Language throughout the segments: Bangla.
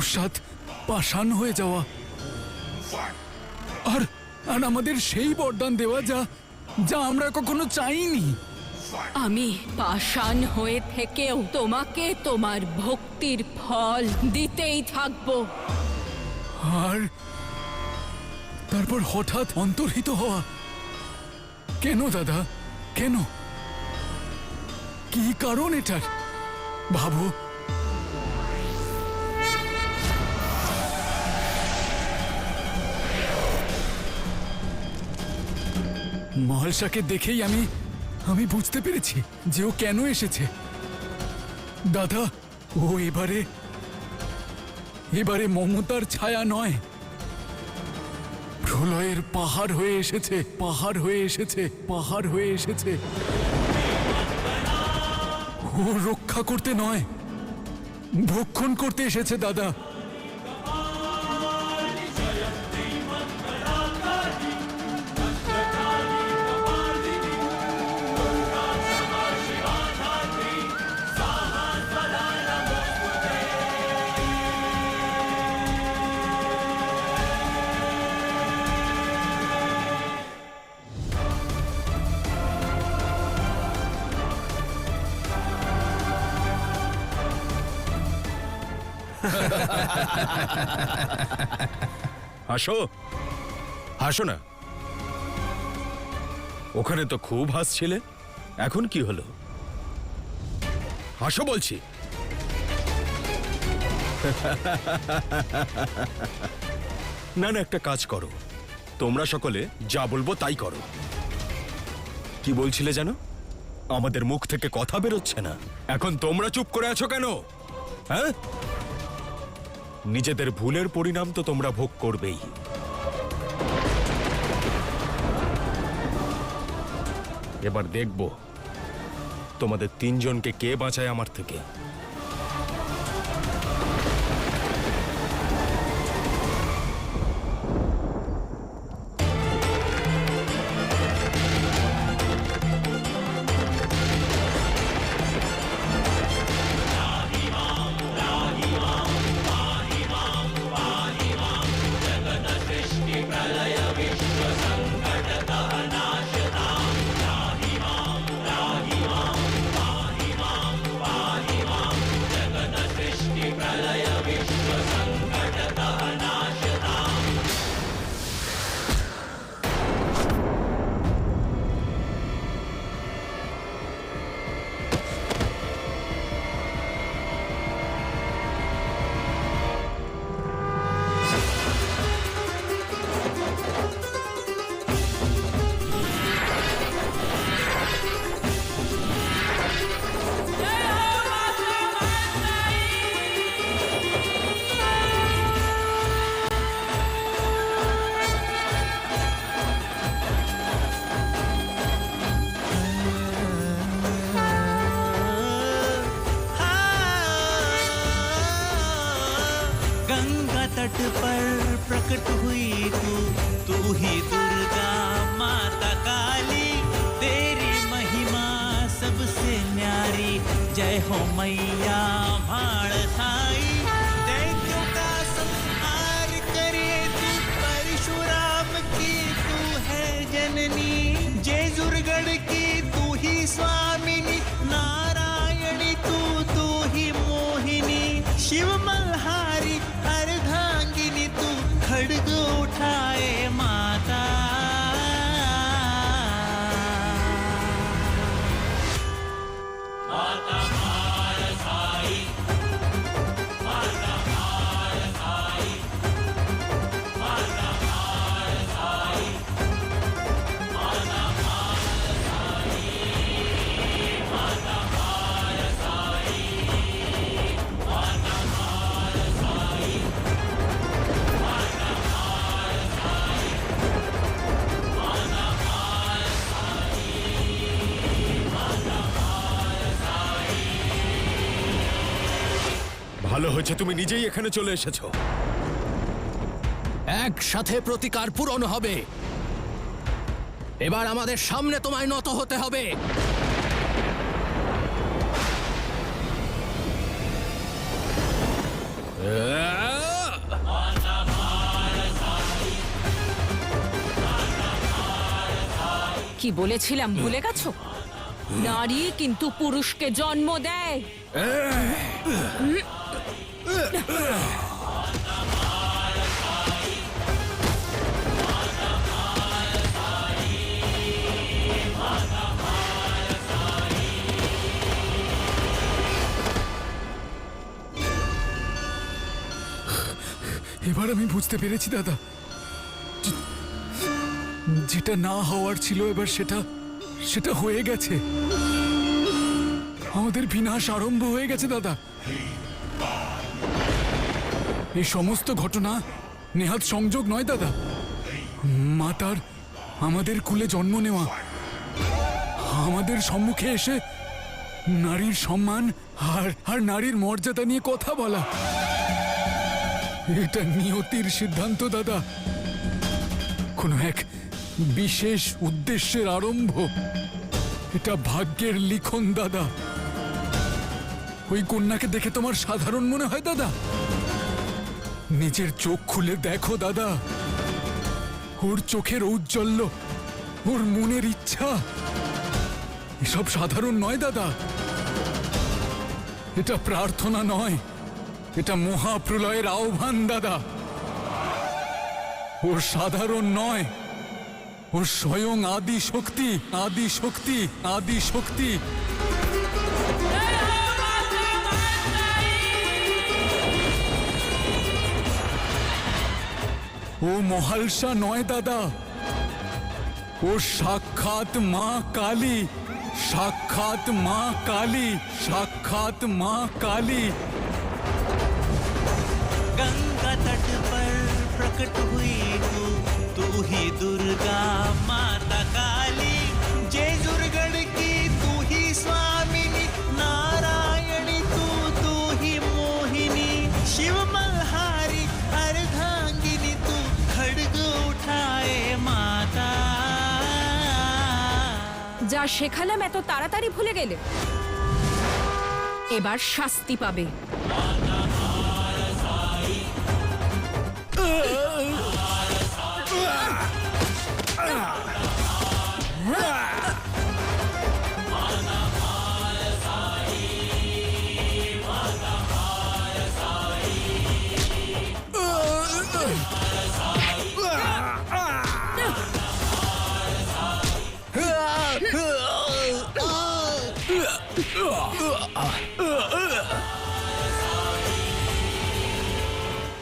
অকস্মাৎ পাষাণ হয়ে যাওয়া, আর আর আমাদের সেই বরদান দেওয়া যা যা আমরা কখনো চাইনি। আমি পাষাণ হয়ে থেকেও তোমাকে তোমার ভক্তির ফল দিতেই থাকবো। আর তারপর হঠাৎ অন্তর্হিত হওয়া, কেন দাদা, কেন? কি কারণ এটার? ভাবো, মহালসাকে দেখেই আমি বুঝতে পেরেছি যে ও কেন এসেছে। দাদা, ও এবারে মমতার ছায়া নয়, প্রলয়ের পাহাড় হয়ে এসেছে, পাহাড় হয়ে এসেছে, পাহাড় হয়ে এসেছে। ও রক্ষা করতে নয়, ভক্ষণ করতে এসেছে দাদা। হাসো, হাসো না। ওখানে তো খুব হাসছিলে, এখন কি হলো? হাসো বলছি। না না, একটা কাজ করো, তোমরা সকলে যা বলবো তাই করো। কি বলছিলে জানো? আমাদের মুখ থেকে কথা বেরোচ্ছে না। এখন তোমরা চুপ করে আছো কেন? হ্যাঁ, নিজেদের ভুলের পরিণাম তো তোমরা ভোগ করবেই। এবার দেখব তোমাদের তিনজনকে কে বাঁচায় আমার থেকে। तट पर प्रकट हुई तू ही दुर्गा माता काली, तेरी महिमा सबसे न्यारी। जय हो मैया भाड़साई, दैत्यों का संहार करे तू, परशुराम की तू है जननी, जयजुरगढ़ की तू ही स्वामिनी, नारायणी तू ही मोहिनी, शिव मल्हारी अर्धांगिनी तू, खड्ग उठाए माता। माता भारसाई, माता भारसाई, माता भारसाई, माता भारसाई, माता भारसाई, माता भारसाई, माता भारसाई, माता ভালো হয়েছে তুমি নিজেই এখানে চলে এসেছো। একসাথে প্রতিকার পূরণ হবে। এবার আমাদের সামনে তোমায় নত হতে হবে। কি বলেছিলাম ভুলে গেছো? নারী কিন্তু পুরুষকে জন্ম দেয়। এবার আমি বুঝতে পেরেছি দাদা, যেটা না হওয়ার ছিল এবার সেটা সেটা হয়ে গেছে। আমাদের বিনাশ আরম্ভ হয়ে গেছে দাদা। এই সমস্ত ঘটনা নেহাত সংযোগ নয় দাদা। মাতার আমাদের কুলে জন্ম নেওয়া, আমাদের সম্মুখে এসে নারীর সম্মান আর নারীর মর্যাদা নিয়ে কথা বলা, এটা নিয়তির সিদ্ধান্ত দাদা। কোনো এক বিশেষ উদ্দেশ্যের আরম্ভ। এটা ভাগ্যের লিখন দাদা। ওই কন্যাকে দেখে তোমার সাধারণ মনে হয় দাদা? নিজের চোখ খুলে দেখো দাদা। ওর চোখের ঔজ্জ্বল্য, ওর মনের ইচ্ছা, এসব সাধারণ নয় দাদা। এটা প্রার্থনা নয়, এটা মহাপ্রলয়ের আহ্বান দাদা। ও সাধারণ নয়, ও স্বয়ং আদি শক্তি, আদি শক্তি, আদি শক্তি। ও মহালসা নয় দাদা, ও সাক্ষাৎ মা কালী, সাক্ষাৎ মা কালী, সাক্ষাৎ মা কালী। गंगा तट पर प्रकट हुई तू ही दुर्गा माता काली। जय दुर्गढ़ की तू ही स्वामिनी, नारायणी तू ही मोहिनी। शिव मल्हारी अर्धांगिनी तू खड्ग उठाए माता। যা শেখালাম এত তাড়াতাড়ি ভুলে গেলে? এবার শাস্তি পাবে।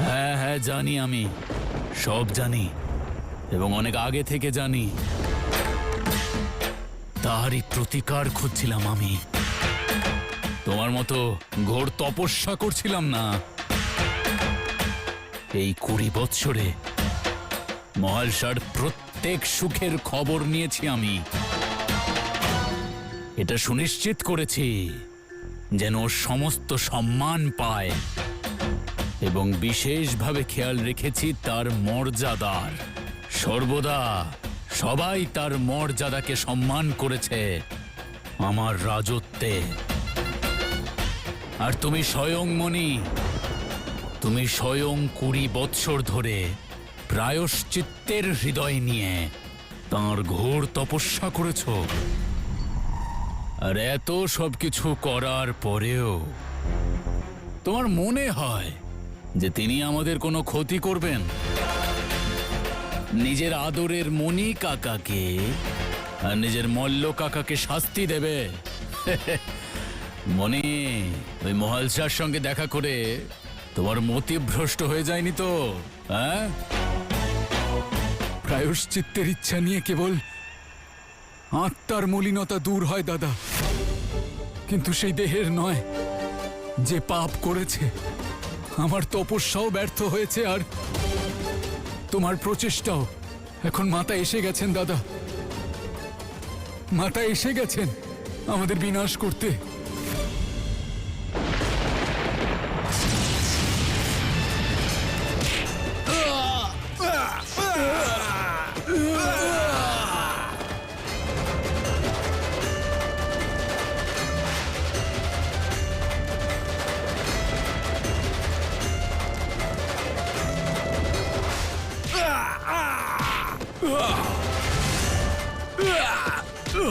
হ্যাঁ হ্যাঁ জানি, আমি সব জানি এবং অনেক আগে থেকে জানি। তারই প্রতিকার খুঁজছিলাম আমি। তোমার মতো ঘোর তপস্যা করছিলাম না। এই 20 বৎসরে মহালসার প্রত্যেক সুখের খবর নিয়েছি আমি। এটা সুনিশ্চিত করেছি যেন ওর সমস্ত সম্মান পায় এবং বিশেষভাবে খেয়াল রেখেছি তার মর্যাদার। সর্বদা সবাই তার মর্যাদাকে সম্মান করেছে আমার রাজত্বে। আর তুমি স্বয়ং মণি, তুমি স্বয়ং 20 বৎসর ধরে প্রায়শ্চিত্তের হৃদয় নিয়ে তাঁর ঘোর তপস্যা করেছ। আর এত সবকিছু করার পরেও তোমার মনে হয় যে তিনি আমাদের কোনো ক্ষতি করবেন? নিজের আদরের মণি কাকাকে আর নিজের মল্ল কাকাকে শাস্তি দেবে? মনে ওই মহালসার সঙ্গে দেখা করে তোমার মতিভ্রষ্ট হয়ে যায়নি তো? হ্যাঁ, প্রায়শ্চিত্তের ইচ্ছা নিয়ে কেবল আত্মার মলিনতা দূর হয় দাদা, কিন্তু সেই দেহের নয় যে পাপ করেছে। আমার তপস্যাও ব্যর্থ হয়েছে আর তোমার প্রচেষ্টাও। এখন মাতা এসে গেছেন দাদা, মাতা এসে গেছেন আমাদের বিনাশ করতে। এবার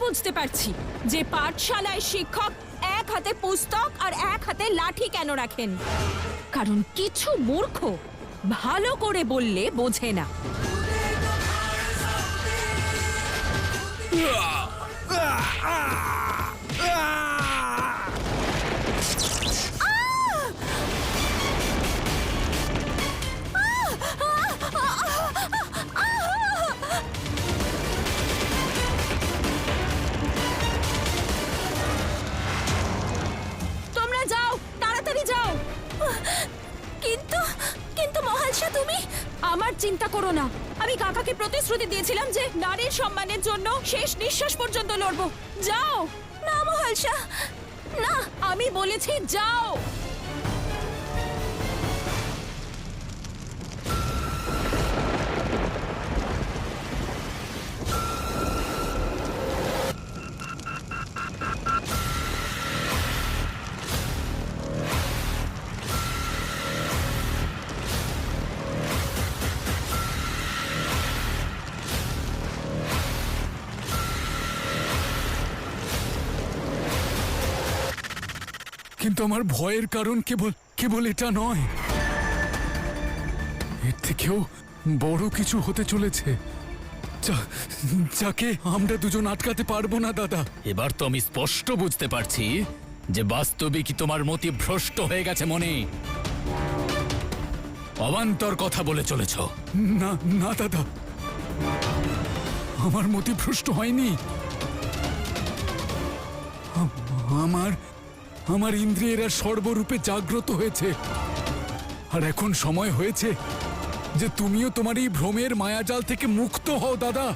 বুঝতে পারছি যে পাঠশালায় শিক্ষক এক হাতে পুস্তক আর এক হাতে লাঠি কেন রাখেন। কারণ কিছু মূর্খ ভালো করে বললে বোঝে না। তোমরা যাও, তাড়াতাড়ি যাও। কিন্তু কিন্তু মহালসা, তুমি আমার চিন্তা করো না। আমি কাকাকে প্রতিশ্রুতি দিয়েছিলাম যে নারীর সম্মানের জন্য শেষ নিঃশ্বাস পর্যন্ত লড়বো। যাও না মহালসা, না, আমি বলেছি যাও। কিন্তু আমার ভয়ের কারণ কেবল এটা নয়, এর থেকেও বড় কিছু হতে চলেছে, যাকে আমরা দুজন আটকাতে পারবো না দাদা। এবার তো আমি স্পষ্ট বুঝতে পারছি যে বাস্তবিকই তোমার মতি ভ্রষ্ট হয়ে গেছে মনে। অবান্তর কথা বলে চলেছ। না না দাদা, আমার মতিভ্রষ্ট হয়নি। আমার ইন্দ্রিয়েরা সর্বরূপে জাগ্রত হয়েছে, আর এখন সময় হয়েছে যে তুমিও তোমার এই ভ্রমের মায়াজাল থেকে মুক্ত হও দাদা।